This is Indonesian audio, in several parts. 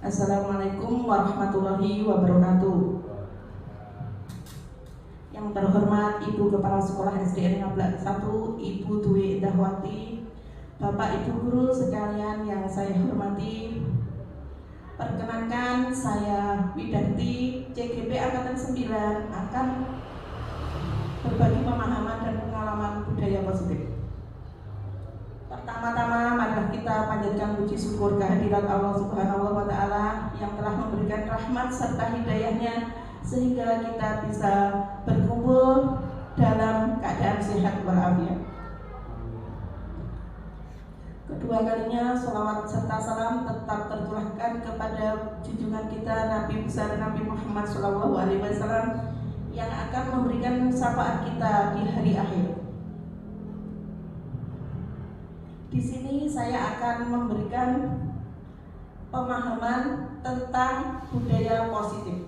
Assalamualaikum warahmatullahi wabarakatuh. Yang terhormat Ibu Kepala Sekolah SDN 1, Ibu Dwi Dahwati, Bapak Ibu Guru sekalian yang saya hormati, perkenankan saya Widarti CGP Angkatan 9 akan berbagi pemahaman dan pengalaman budaya positif. Pertama-tama marilah kita panjatkan puji syukur kehadirat Allah Subhanahu wa Ta'ala yang telah memberikan rahmat serta hidayahnya sehingga kita bisa berkumpul dalam keadaan sehat walafiat. Kedua kalinya sholawat serta salam tetap tercurahkan kepada junjungan kita Nabi besar Nabi Muhammad SAW yang akan memberikan syafaat kita di hari akhir. Di sini saya akan memberikan pemahaman tentang budaya positif.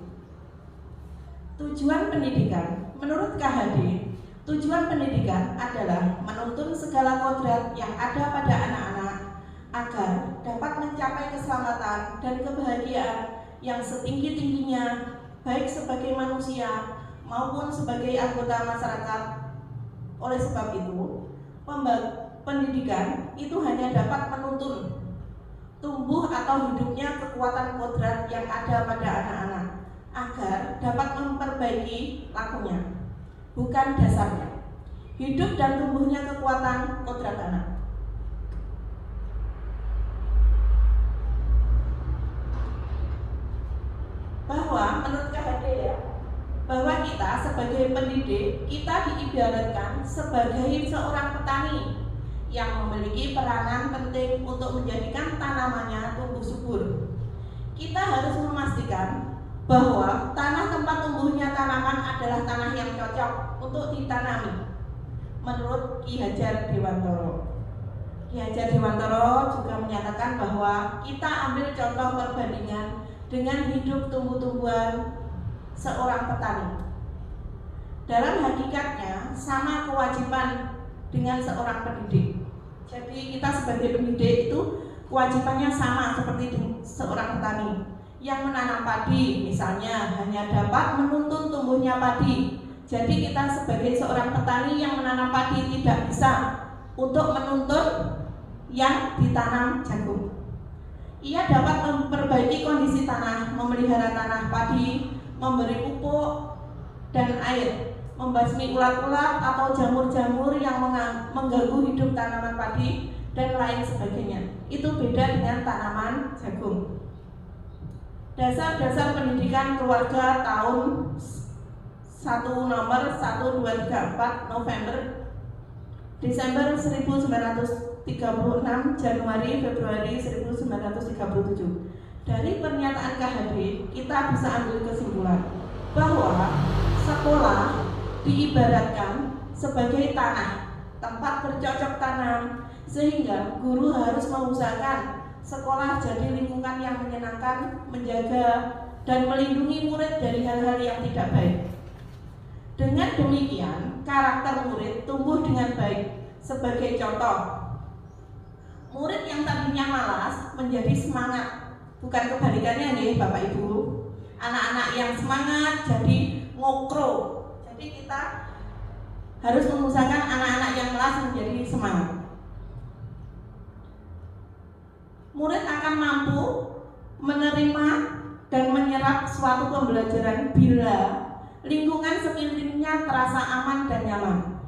Tujuan pendidikan, menurut KHD, tujuan pendidikan adalah menuntun segala kodrat yang ada pada anak-anak agar dapat mencapai keselamatan dan kebahagiaan yang setinggi-tingginya, baik sebagai manusia maupun sebagai anggota masyarakat. Oleh sebab itu, pendidikan itu hanya dapat menuntun tumbuh atau hidupnya kekuatan kodrat yang ada pada anak-anak agar dapat memperbaiki lakunya, bukan dasarnya. Hidup dan tumbuhnya kekuatan kodrat anak. Bahwa menurut KHD bahwa kita sebagai pendidik, kita diibaratkan sebagai seorang petani yang memiliki peranan penting untuk menjadikan tanamannya tumbuh subur. Kita harus memastikan bahwa tanah tempat tumbuhnya tanaman adalah tanah yang cocok untuk ditanami. Menurut Ki Hajar Dewantoro, Ki Hajar Dewantoro juga menyatakan bahwa kita ambil contoh perbandingan dengan hidup tumbuh-tumbuhan seorang petani. Dalam hakikatnya sama kewajiban dengan seorang pendidik. Jadi kita sebagai pendidik itu kewajibannya sama seperti seorang petani yang menanam padi, misalnya hanya dapat menuntun tumbuhnya padi. Jadi kita sebagai seorang petani yang menanam padi tidak bisa untuk menuntun yang ditanam jagung. Ia dapat memperbaiki kondisi tanah, memelihara tanah padi, memberi pupuk dan air, membasmi ulat-ulat atau jamur-jamur yang mengganggu hidup tanaman padi dan lain sebagainya. Itu beda dengan tanaman jagung. Dasar-dasar pendidikan keluarga tahun 1 nomor 1234 November Desember 1936 Januari Februari 1937. Dari pernyataan KHD kita bisa ambil kesimpulan bahwa sekolah diibaratkan sebagai tanah, tempat bercocok tanam, sehingga guru harus mengusahakan sekolah jadi lingkungan yang menyenangkan, menjaga, dan melindungi murid dari hal-hal yang tidak baik. Dengan demikian, karakter murid tumbuh dengan baik. Sebagai contoh, murid yang tadinya malas menjadi semangat, bukan kebalikannya nih Bapak Ibu. Anak-anak yang semangat jadi ngokro. Jadi kita harus mengusahakan anak-anak yang malas menjadi semangat. Murid akan mampu menerima dan menyerap suatu pembelajaran bila lingkungan sekelilingnya terasa aman dan nyaman.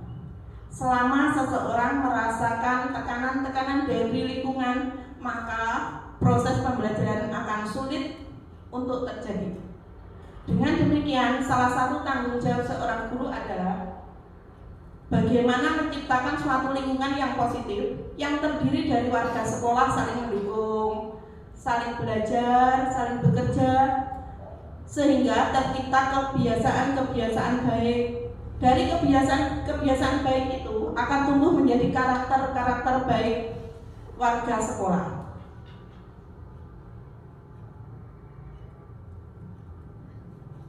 Selama seseorang merasakan tekanan-tekanan dari lingkungan, maka proses pembelajaran akan sulit untuk terjadi. Dengan demikian, salah satu tanggung jawab seorang guru adalah bagaimana menciptakan suatu lingkungan yang positif, yang terdiri dari warga sekolah saling mendukung, saling belajar, saling bekerja, sehingga tercipta kebiasaan-kebiasaan baik. Dari kebiasaan baik itu akan tumbuh menjadi karakter-karakter baik warga sekolah.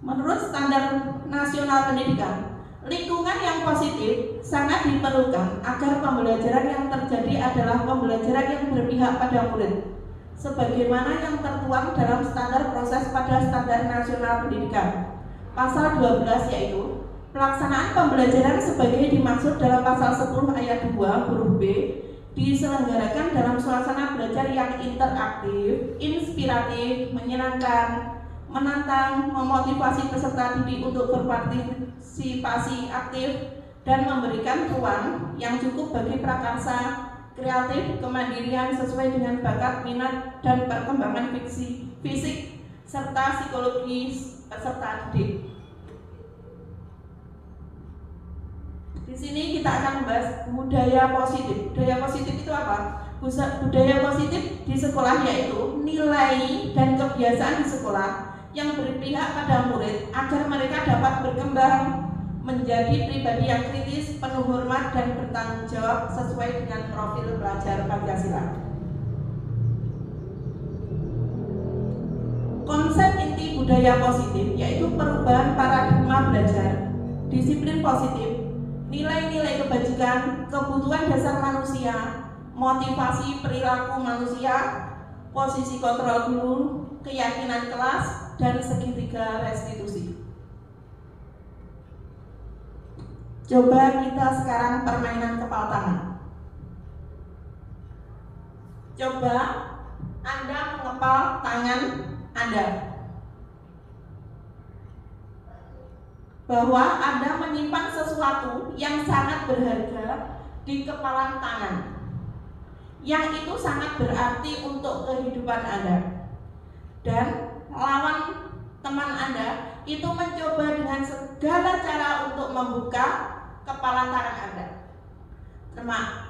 Menurut standar nasional pendidikan, lingkungan yang positif sangat diperlukan agar pembelajaran yang terjadi adalah pembelajaran yang berpihak pada murid. sebagaimana yang tertuang dalam standar proses pada Standar Nasional Pendidikan. Pasal 12 yaitu pelaksanaan pembelajaran sebagai dimaksud dalam pasal 10 ayat 2 huruf B diselenggarakan dalam suasana belajar yang interaktif, inspiratif, menyenangkan, menantang, memotivasi peserta didik untuk berpartisipasi aktif dan memberikan ruang yang cukup bagi prakarsa, kreatif, kemandirian sesuai dengan bakat, minat, dan perkembangan fisik serta psikologis peserta didik. Di sini kita akan membahas budaya positif. Budaya positif itu apa? Budaya positif di sekolah yaitu nilai dan kebiasaan di sekolah yang berpihak pada murid agar mereka dapat berkembang menjadi pribadi yang kritis, penuh hormat, dan bertanggung jawab sesuai dengan profil pelajar Pancasila. Konsep inti budaya positif yaitu perubahan paradigma belajar, disiplin positif, nilai-nilai kebajikan, kebutuhan dasar manusia, motivasi perilaku manusia, posisi kontrol guru, keyakinan kelas, dan segitiga restitusi. Coba kita sekarang permainan kepala tangan. Coba Anda mengepal tangan Anda, bahwa Anda menyimpan sesuatu yang sangat berharga di kepalan tangan, yang itu sangat berarti untuk kehidupan Anda. Dan lawan teman Anda itu mencoba dengan segala cara untuk membuka kepalan tangan Anda.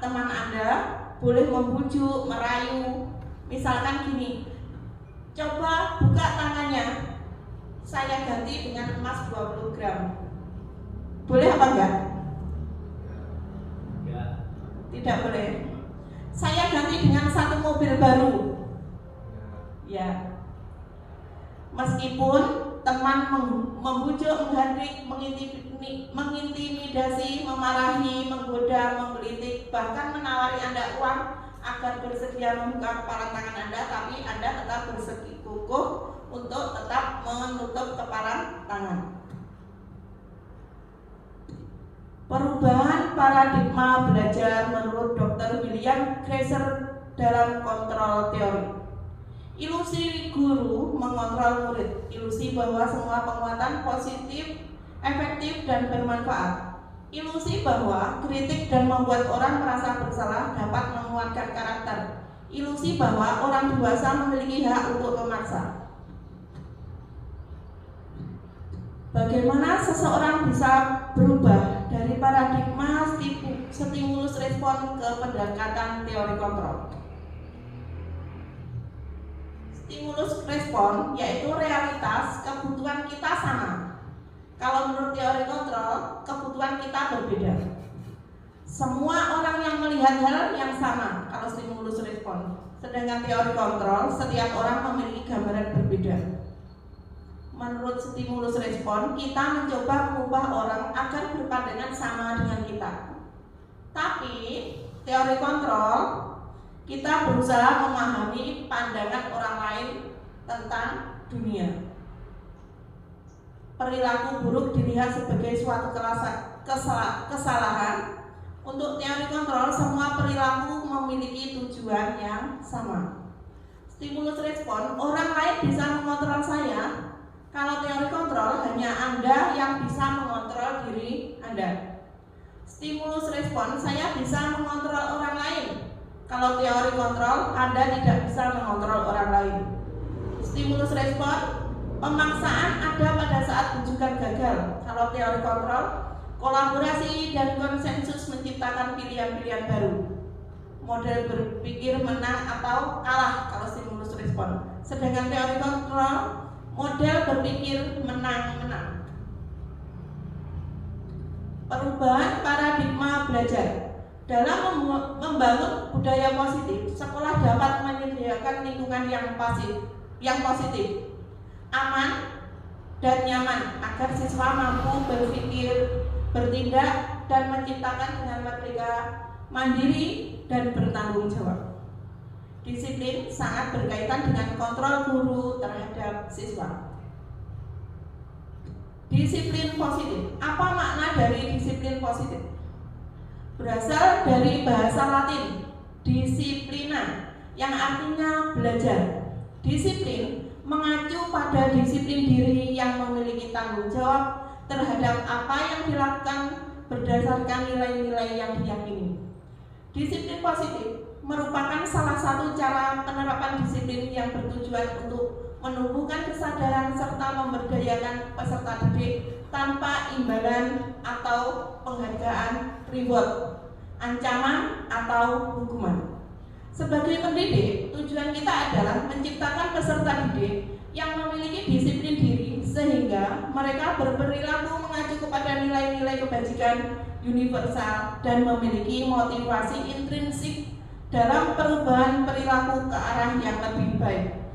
Teman Anda boleh membujuk, merayu, misalkan gini, coba buka tangannya, saya ganti dengan emas 20 gram. Boleh apa enggak? Enggak. Tidak boleh. Saya ganti dengan satu mobil baru. Ya. Meskipun teman membujuk, mengintimidasi, memarahi, menggoda, menggelitik, bahkan menawari Anda uang agar bersedia membuka kepala tangan Anda, tapi Anda tetap bersikukuh untuk tetap menutup kepala tangan. Perubahan paradigma belajar menurut Dr. William Glasser dalam kontrol teori. Ilusi guru mengontrol murid. Ilusi bahwa semua penguatan positif, efektif, dan bermanfaat. Ilusi bahwa kritik dan membuat orang merasa bersalah dapat menguatkan karakter. Ilusi bahwa orang dewasa memiliki hak untuk memaksa. Bagaimana seseorang bisa berubah dari paradigma stimulus respon ke pendekatan teori kontrol? Stimulus respon yaitu realitas kebutuhan kita sama. Kalau menurut teori kontrol, kebutuhan kita berbeda. Semua orang yang melihat hal yang sama kalau stimulus respon. Sedangkan teori kontrol, setiap orang memiliki gambaran berbeda. Menurut stimulus respon, kita mencoba mengubah orang agar berpandangan sama dengan kita. Tapi teori kontrol, kita berusaha memahami pandangan orang lain tentang dunia. Perilaku buruk dilihat sebagai suatu kesalahan. Untuk teori kontrol, semua perilaku memiliki tujuan yang sama. Stimulus respon, orang lain bisa mengontrol saya. Kalau teori kontrol, hanya Anda yang bisa mengontrol diri Anda. Stimulus respon, saya bisa mengontrol orang lain. Kalau teori kontrol, Anda tidak bisa mengontrol orang lain. Stimulus respon, pemaksaan ada pada saat rujukan gagal. Kalau teori kontrol, kolaborasi dan konsensus menciptakan pilihan-pilihan baru. Model berpikir menang atau kalah kalau stimulus respon. Sedangkan teori kontrol, model berpikir menang-menang. Perubahan paradigma belajar. Dalam membangun budaya positif, sekolah dapat menyediakan lingkungan yang positif, aman, dan nyaman agar siswa mampu berpikir, bertindak, dan menciptakan dengan merdeka, mandiri, dan bertanggung jawab. Disiplin sangat berkaitan dengan kontrol guru terhadap siswa. Disiplin positif. Apa makna dari disiplin positif? Berasal dari bahasa Latin disciplina, yang artinya belajar. Disiplin mengacu pada disiplin diri yang memiliki tanggung jawab terhadap apa yang dilakukan berdasarkan nilai-nilai yang diyakini. Disiplin positif merupakan salah satu cara penerapan disiplin yang bertujuan untuk menumbuhkan kesadaran serta memberdayakan peserta didik tanpa imbalan atau penghargaan, reward, ancaman atau hukuman. Sebagai pendidik, tujuan kita adalah menciptakan peserta didik yang memiliki disiplin diri sehingga mereka berperilaku mengacu kepada nilai-nilai kebajikan universal dan memiliki motivasi intrinsik dalam perubahan perilaku ke arah yang lebih baik.